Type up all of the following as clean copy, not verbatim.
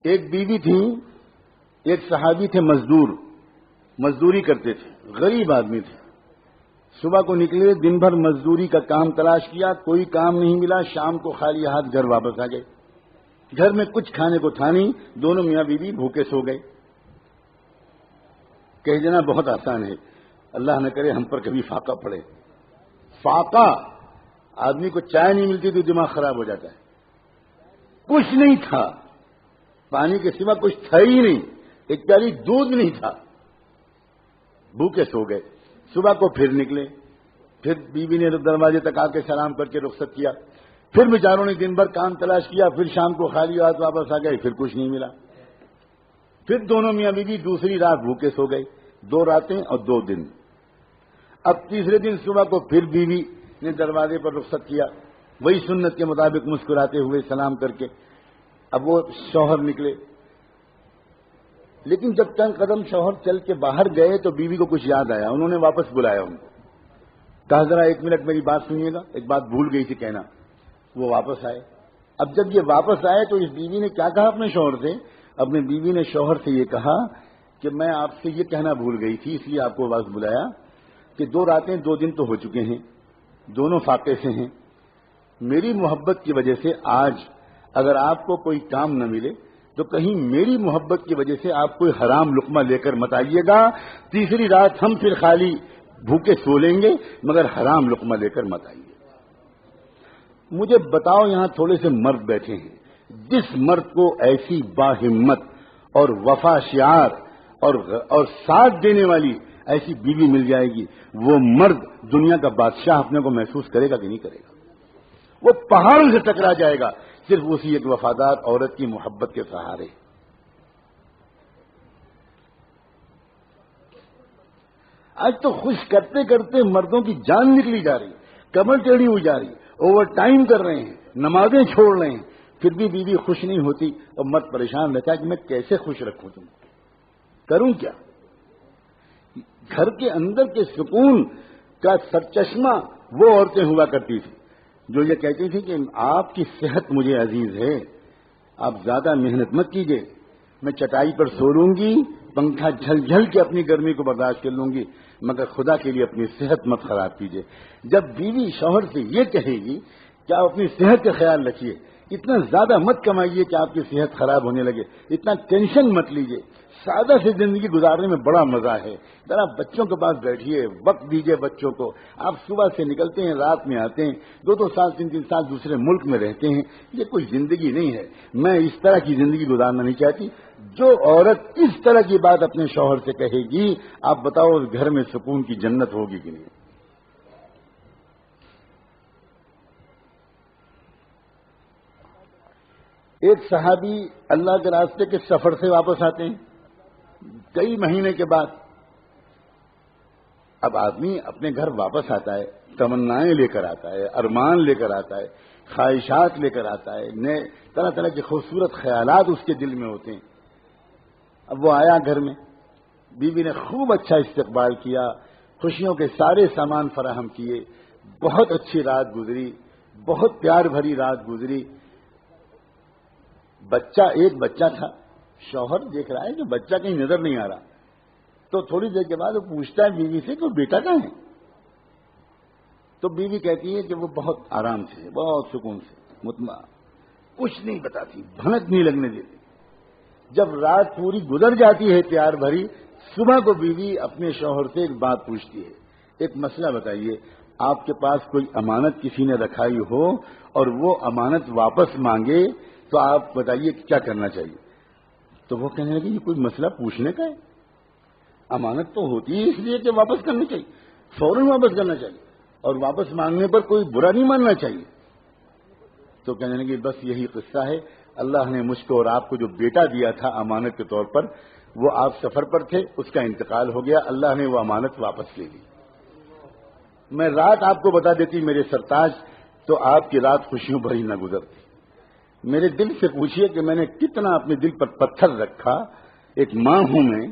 ایک بیوی تھی، ایک صحابی تھے مزدوری کرتے تھے، غریب آدمی تھے. صبح کو نکلے، دن بھر مزدوری کا کام تلاش کیا، کوئی کام نہیں ملا، شام کو خالی ہاتھ گھر واپس آ گئے. گھر میں کچھ کھانے کو تھا نہیں، دونوں میاں بیوی بھوکے سو گئے. کہہ دینا بہت آسان ہے، اللہ نہ کرے ہم پر کبھی فاقہ پڑے. فاقہ، آدمی کو چائے نہیں ملتی تو دماغ خراب ہو جاتا ہے. کچھ نہیں تھا، پانی کے سوا کچھ تھا ہی نہیں، ایک پیالی دودھ نہیں تھا، بھوکے سو گئے. صبح کو پھر نکلے، پھر بیوی نے دروازے تک آ کے سلام کر کے رخصت کیا. پھر بیچاروں نے دن بھر کام تلاش کیا، پھر شام کو خالی ہاتھ واپس آ گئے، پھر کچھ نہیں ملا. پھر دونوں میاں بیوی دوسری رات بھوکے سو گئے، 2 راتیں اور 2 دن. اب تیسرے دن صبح کو پھر بیوی نے دروازے پر رخصت کیا، وہی سنت کے مطابق مسکراتے ہوئے سلام کر کے. اب وہ شوہر نکلے، لیکن جب چند قدم شوہر چل کے باہر گئے تو بیوی کو کچھ یاد آیا. انہوں نے واپس بلایا ان کو، کہا ذرا 1 منٹ میری بات سنیے گا، ایک بات بھول گئی تھی کہنا. وہ واپس آئے. اب جب یہ واپس آئے تو اس بیوی نے کیا کہا اپنے شوہر سے؟ اپنے بیوی نے شوہر سے یہ کہا کہ میں آپ سے یہ کہنا بھول گئی تھی، اس لیے آپ کو واپس بلایا کہ 2 راتیں 2 دن تو ہو چکے ہیں، دونوں فاقے سے ہیں. میری محبت کی وجہ سے آج اگر آپ کو کوئی کام نہ ملے تو کہیں میری محبت کی وجہ سے آپ کوئی حرام لقمہ لے کر مت آئیے گا. تیسری رات ہم پھر خالی بھوکے سو لیں گے، مگر حرام لقمہ لے کر مت آئیے. مجھے بتاؤ، یہاں تھوڑے سے مرد بیٹھے ہیں، جس مرد کو ایسی باہمت اور وفا شعار اور ساتھ دینے والی ایسی بیوی مل جائے گی، وہ مرد دنیا کا بادشاہ اپنے کو محسوس کرے گا کہ نہیں کرے گا؟ وہ پہاڑوں سے ٹکرا جائے گا صرف اسی ایک وفادار عورت کی محبت کے سہارے. آج تو خوش کرتے کرتے مردوں کی جان نکلی جا رہی، کمر ٹیڑھی ہوئی جا رہی، اوور ٹائم کر رہے ہیں، نمازیں چھوڑ رہے ہیں، پھر بھی بیوی خوش نہیں ہوتی اور مرد پریشان رہتا ہے کہ میں کیسے خوش رکھوں تم کو، کروں کیا؟ گھر کے اندر کے سکون کا سرچشمہ وہ عورتیں ہوا کرتی تھی جو یہ کہتی تھی کہ آپ کی صحت مجھے عزیز ہے، آپ زیادہ محنت مت کیجیے، میں چٹائی پر سو لوں گی، پنکھا جھل جھل کے اپنی گرمی کو برداشت کر لوں گی، مگر خدا کے لیے اپنی صحت مت خراب کیجیے. جب بیوی شوہر سے یہ کہے گی کہ آپ اپنی صحت کا خیال رکھیے، اتنا زیادہ مت کمائیے کہ آپ کی صحت خراب ہونے لگے، اتنا ٹینشن مت لیجیے، سادہ سے زندگی گزارنے میں بڑا مزہ ہے، ذرا بچوں کے پاس بیٹھیے، وقت دیجیے بچوں کو. آپ صبح سے نکلتے ہیں، رات میں آتے ہیں، 2 سال 3 سال دوسرے ملک میں رہتے ہیں، یہ کوئی زندگی نہیں ہے. میں اس طرح کی زندگی گزارنا نہیں چاہتی. جو عورت اس طرح کی بات اپنے شوہر سے کہے گی، آپ بتاؤ اس گھر میں سکون کی جنت ہوگی کہ نہیں؟ ایک صحابی اللہ کے راستے کے سفر سے واپس آتے ہیں کئی مہینے کے بعد. اب آدمی اپنے گھر واپس آتا ہے، تمنائیں لے کر آتا ہے، ارمان لے کر آتا ہے، خواہشات لے کر آتا ہے، نئے طرح طرح کے خوبصورت خیالات اس کے دل میں ہوتے ہیں. اب وہ آیا گھر میں، بیوی نے خوب اچھا استقبال کیا، خوشیوں کے سارے سامان فراہم کیے، بہت اچھی رات گزری، بہت پیار بھری رات گزری. ایک بچہ تھا، شوہر دیکھ رہا ہے کہ بچہ کہیں نظر نہیں آ رہا، تو تھوڑی دیر کے بعد وہ پوچھتا ہے بیوی سے کہ بیٹا کہاں ہے؟ تو بیوی کہتی ہے کہ وہ بہت آرام سے، بہت سکون سے، مطمئن، کچھ نہیں بتاتی، بھنک نہیں لگنے دیتی. جب رات پوری گزر جاتی ہے پیار بھری، صبح کو بیوی اپنے شوہر سے ایک بات پوچھتی ہے، ایک مسئلہ بتائیے، آپ کے پاس کوئی امانت کسی نے رکھائی ہو اور وہ امانت واپس مانگے تو آپ بتائیے کیا کرنا چاہیے؟ تو وہ کہنے لگے یہ کوئی مسئلہ پوچھنے کا ہے؟ امانت تو ہوتی ہے اس لیے کہ واپس کرنی چاہیے، فوراً واپس کرنا چاہیے، اور واپس مانگنے پر کوئی برا نہیں ماننا چاہیے. تو کہنے لگے بس یہی قصہ ہے، اللہ نے مجھ کو اور آپ کو جو بیٹا دیا تھا امانت کے طور پر، وہ آپ سفر پر تھے، اس کا انتقال ہو گیا، اللہ نے وہ امانت واپس لے لی. میں رات آپ کو بتا دیتی میرے سرتاج، تو آپ کی رات خوشیوں بھری نہ گزرتی. میرے دل سے پوچھئے کہ میں نے کتنا اپنے دل پر پتھر رکھا، ایک ماں ہوں میں،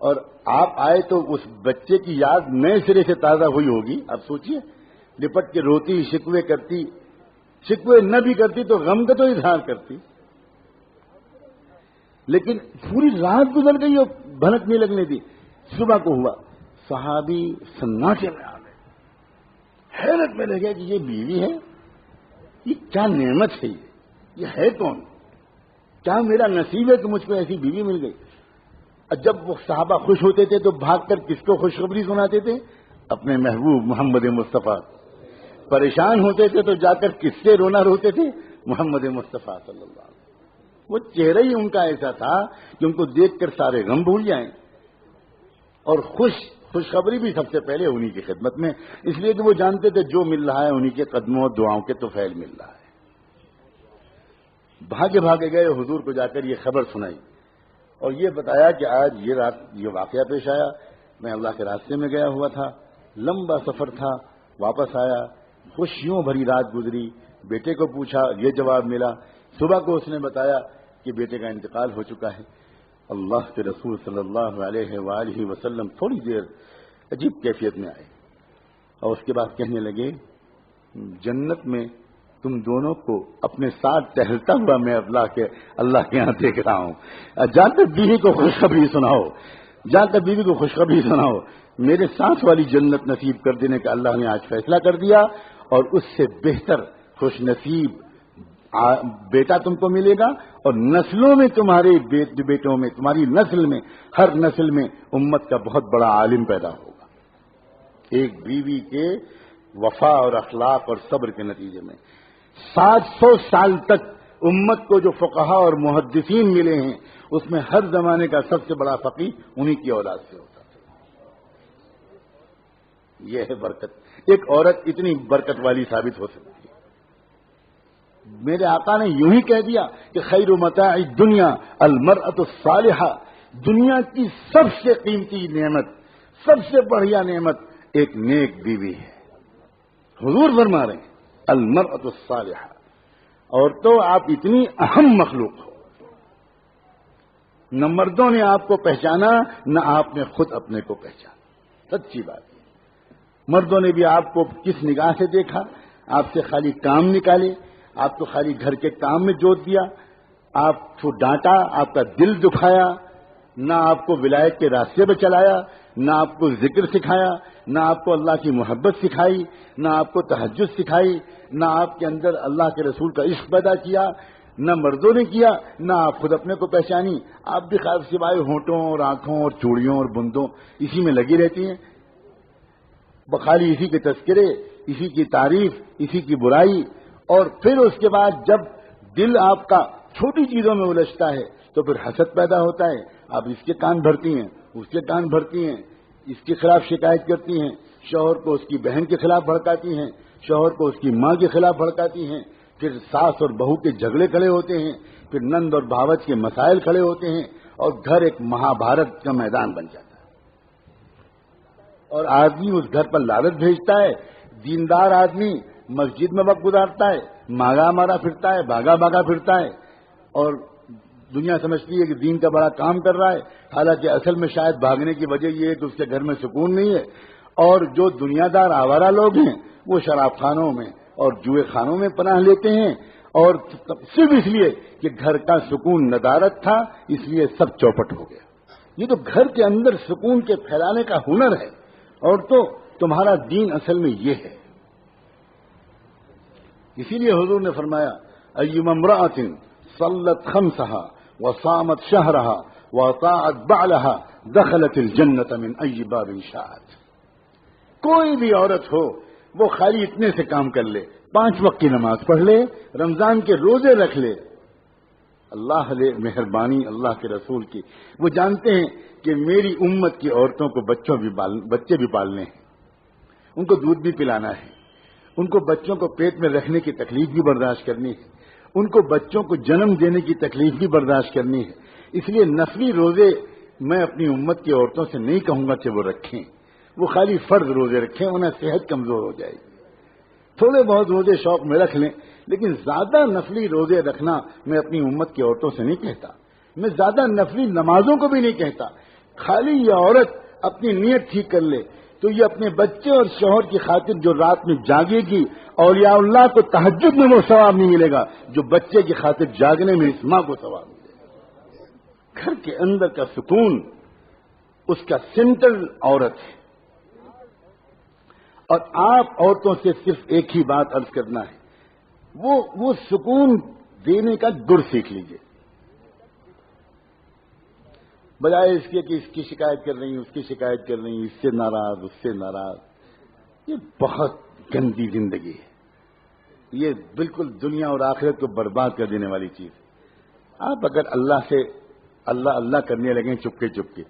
اور آپ آئے تو اس بچے کی یاد نئے سرے سے تازہ ہوئی ہوگی. اب سوچئے، لپٹ کے روتی، شکوے کرتی، شکوے نہ بھی کرتی تو غم کا تو اظہار کرتی. لیکن پوری رات گزر گئی اور بھنک نہیں لگنے دی. صبح کو ہوا, صحابی سناٹے میں آ گئے, حیرت میں رہ گیا کہ یہ بیوی ہے, یہ کیا نعمت ہے, یہ ہے کون, کیا میرا نصیب ہے کہ مجھ کو ایسی بیوی مل گئی. اور جب وہ صحابہ خوش ہوتے تھے تو بھاگ کر کس کو خوشخبری سناتے تھے؟ اپنے محبوب محمد مصطفیٰ. پریشان ہوتے تھے تو جا کر کس سے رونا روتے تھے؟ محمد مصطفیٰ صلی اللہ علیہ وسلم. وہ چہرہ ہی ان کا ایسا تھا کہ ان کو دیکھ کر سارے غم بھول جائیں, اور خوشخبری بھی سب سے پہلے انہی کی خدمت میں, اس لیے کہ وہ جانتے تھے جو مل رہا ہے انہی کے قدموں اور دعاؤں کے طفیل مل رہا ہے. بھاگے بھاگے گئے, حضور کو جا کر یہ خبر سنائی اور یہ بتایا کہ آج یہ رات یہ واقعہ پیش آیا, میں اللہ کے راستے میں گیا ہوا تھا, لمبا سفر تھا, واپس آیا, خوشیوں بھری رات گزری, بیٹے کو پوچھا, یہ جواب ملا. صبح کو اس نے بتایا کہ بیٹے کا انتقال ہو چکا ہے. اللہ کے رسول صلی اللہ علیہ وآلہ وسلم تھوڑی دیر عجیب کیفیت میں آئے اور اس کے بعد کہنے لگے, جنت میں تم دونوں کو اپنے ساتھ ٹہلتا ہوا میں اللہ کے یہاں دیکھ رہا ہوں. جا کر بیوی کو خوشخبری سناؤ, جا کر بیوی کو خوشخبری سناؤ, میرے ساتھ والی جنت نصیب کر دینے کا اللہ نے آج فیصلہ کر دیا, اور اس سے بہتر خوش نصیب بیٹا تم کو ملے گا, اور نسلوں میں تمہارے بیٹوں میں, تمہاری نسل میں, ہر نسل میں امت کا بہت بڑا عالم پیدا ہوگا. ایک بیوی کے وفا اور اخلاق اور صبر کے نتیجے میں 700 سال تک امت کو جو فقہا اور محدثین ملے ہیں, اس میں ہر زمانے کا سب سے بڑا فقیہ انہی کی اولاد سے ہوتا تھا. یہ ہے برکت. ایک عورت اتنی برکت والی ثابت ہو سکتی ہے. میرے آقا نے یوں ہی کہہ دیا کہ خیر متاع الدنیا المرأة الصالحہ, دنیا کی سب سے قیمتی نعمت, سب سے بڑھیا نعمت ایک نیک بیوی ہے. حضور فرما رہے ہیں المرأة الصالحہ. اور تو آپ اتنی اہم مخلوق ہو, نہ مردوں نے آپ کو پہچانا نہ آپ نے خود اپنے کو پہچانا. سچی بات ہے, مردوں نے بھی آپ کو کس نگاہ سے دیکھا؟ آپ سے خالی کام نکالے, آپ کو خالی گھر کے کام میں جوت دیا, آپ کو ڈانٹا, آپ کا دل دکھایا, نہ آپ کو ولایت کے راستے پہ چلایا, نہ آپ کو ذکر سکھایا, نہ آپ کو اللہ کی محبت سکھائی, نہ آپ کو تہجد سکھائی, نہ آپ کے اندر اللہ کے رسول کا عشق پیدا کیا, نہ مردوں نے کیا, نہ آپ خود اپنے کو پہچانی. آپ بھی خاص سوائے ہونٹوں اور آنکھوں اور چوڑیوں اور بندوں اسی میں لگی رہتی ہیں, بخالی اسی کے تذکرے, اسی کی تعریف, اسی کی برائی. اور پھر اس کے بعد جب دل آپ کا چھوٹی چیزوں میں الجھتا ہے تو پھر حسد پیدا ہوتا ہے. آپ اس کے کان بھرتی ہیں, اس کے کان بھرتی ہیں, اس کے خلاف شکایت کرتی ہیں, شوہر کو اس کی بہن کے خلاف بھڑکاتی ہیں, شوہر کو اس کی ماں کے خلاف بھڑکاتی ہیں, پھر ساس اور بہو کے جھگڑے کھڑے ہوتے ہیں, پھر نند اور بھاوج کے مسائل کھڑے ہوتے ہیں, اور گھر ایک مہابھارت کا میدان بن جاتا ہے. اور آدمی اس گھر پر لالچ بھیجتا ہے. دیندار آدمی مسجد میں وقت گزارتا ہے, مانگا مارا پھرتا ہے, بھاگا بھاگا پھرتا ہے, اور دنیا سمجھتی ہے کہ دین کا بڑا کام کر رہا ہے, حالانکہ اصل میں شاید بھاگنے کی وجہ یہ ہے کہ اس کے گھر میں سکون نہیں ہے. اور جو دنیا دار آوارہ لوگ ہیں وہ شراب خانوں میں اور جوئے خانوں میں پناہ لیتے ہیں, اور صرف اس لیے کہ گھر کا سکون ندارت تھا, اس لیے سب چوپٹ ہو گیا. یہ تو گھر کے اندر سکون کے پھیلانے کا ہنر ہے, اور تو تمہارا دین اصل میں یہ ہے. اسی لیے حضور نے فرمایا ایما امرأۃ صلت خمسها وصامت شهرها واطاعت بعلها دخلت الجنة من اي باب شاءت. کوئی بھی عورت ہو وہ خالی اتنے سے کام کر لے, 5 وقت کی نماز پڑھ لے, رمضان کے روزے رکھ لے, اللہ علیہ مہربانی اللہ کے رسول کی, وہ جانتے ہیں کہ میری امت کی عورتوں کو بچے بھی پالنے ہیں, ان کو دودھ بھی پلانا ہے, ان کو بچوں کو پیٹ میں رکھنے کی تکلیف بھی برداشت کرنی ہے, ان کو بچوں کو جنم دینے کی تکلیف بھی برداشت کرنی ہے. اس لیے نفلی روزے میں اپنی امت کی عورتوں سے نہیں کہوں گا کہ وہ رکھیں, وہ خالی فرض روزے رکھیں, انہیں صحت کمزور ہو جائے گی. تھوڑے بہت روزے شوق میں رکھ لیں, لیکن زیادہ نفلی روزے رکھنا میں اپنی امت کی عورتوں سے نہیں کہتا, میں زیادہ نفلی نمازوں کو بھی نہیں کہتا. خالی یہ عورت اپنی نیت ٹھیک کر لے تو یہ اپنے بچے اور شوہر کی خاطر جو رات میں جاگے گی, اولیاء اللہ کو تہجد میں وہ ثواب نہیں ملے گا جو بچے کی خاطر جاگنے میں اس ماں کو ثواب ملے گا. گھر کے اندر کا سکون اس کا سینٹرل عورت ہے. اور آپ عورتوں سے صرف ایک ہی بات عرض کرنا ہے, وہ سکون دینے کا گر سیکھ لیجیے, بجائے اس کے کہ اس کی شکایت کر رہی ہیں, اس کی شکایت کر رہی ہیں, اس سے ناراض, اس سے ناراض. یہ بہت گندی زندگی ہے, یہ بالکل دنیا اور آخرت کو برباد کر دینے والی چیز ہے. آپ اگر اللہ سے اللہ کرنے لگیں چپکے چپکے,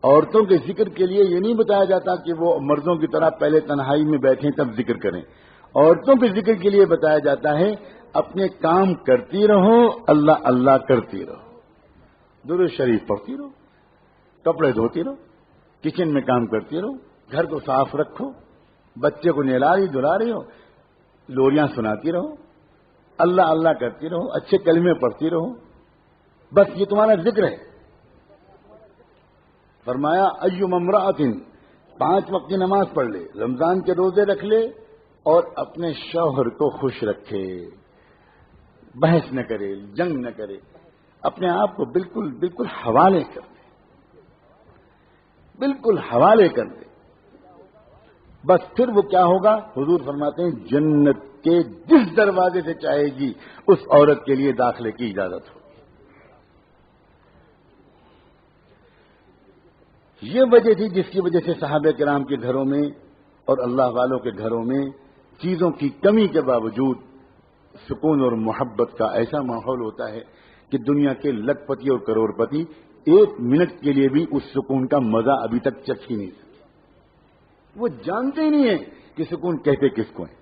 عورتوں کے ذکر کے لیے یہ نہیں بتایا جاتا کہ وہ مردوں کی طرح پہلے تنہائی میں بیٹھیں تب ذکر کریں. عورتوں کے ذکر کے لیے بتایا جاتا ہے اپنے کام کرتی رہو, اللہ کرتی رہو, درود شریف پڑھتی رہو, کپڑے دھوتی رہو, کچن میں کام کرتی رہو, گھر کو صاف رکھو, بچے کو نہلا رہی دھلا رہی ہو, لوریاں سناتی رہو, اللہ کرتی رہو, اچھے کلمے پڑھتی رہو, بس یہ تمہارا ذکر ہے. فرمایا ایما امرأۃ 5 وقت کی نماز پڑھ لے, رمضان کے روزے رکھ لے, اور اپنے شوہر کو خوش رکھے, بحث نہ کرے, جنگ نہ کرے, اپنے آپ کو بالکل حوالے کر دے, بالکل حوالے کر دے. بس پھر وہ کیا ہوگا؟ حضور فرماتے ہیں جنت کے جس دروازے سے چاہے گی اس عورت کے لیے داخلے کی اجازت ہوگی. یہ وجہ تھی جس کی وجہ سے صحابہ کرام کے گھروں میں اور اللہ والوں کے گھروں میں چیزوں کی کمی کے باوجود سکون اور محبت کا ایسا ماحول ہوتا ہے کہ دنیا کے لکھ پتی اور کروڑ پتی 1 منٹ کے لیے بھی اس سکون کا مزہ ابھی تک چکھ ہی نہیں سکے. وہ جانتے ہی نہیں ہیں کہ سکون کہتے کس کو ہے.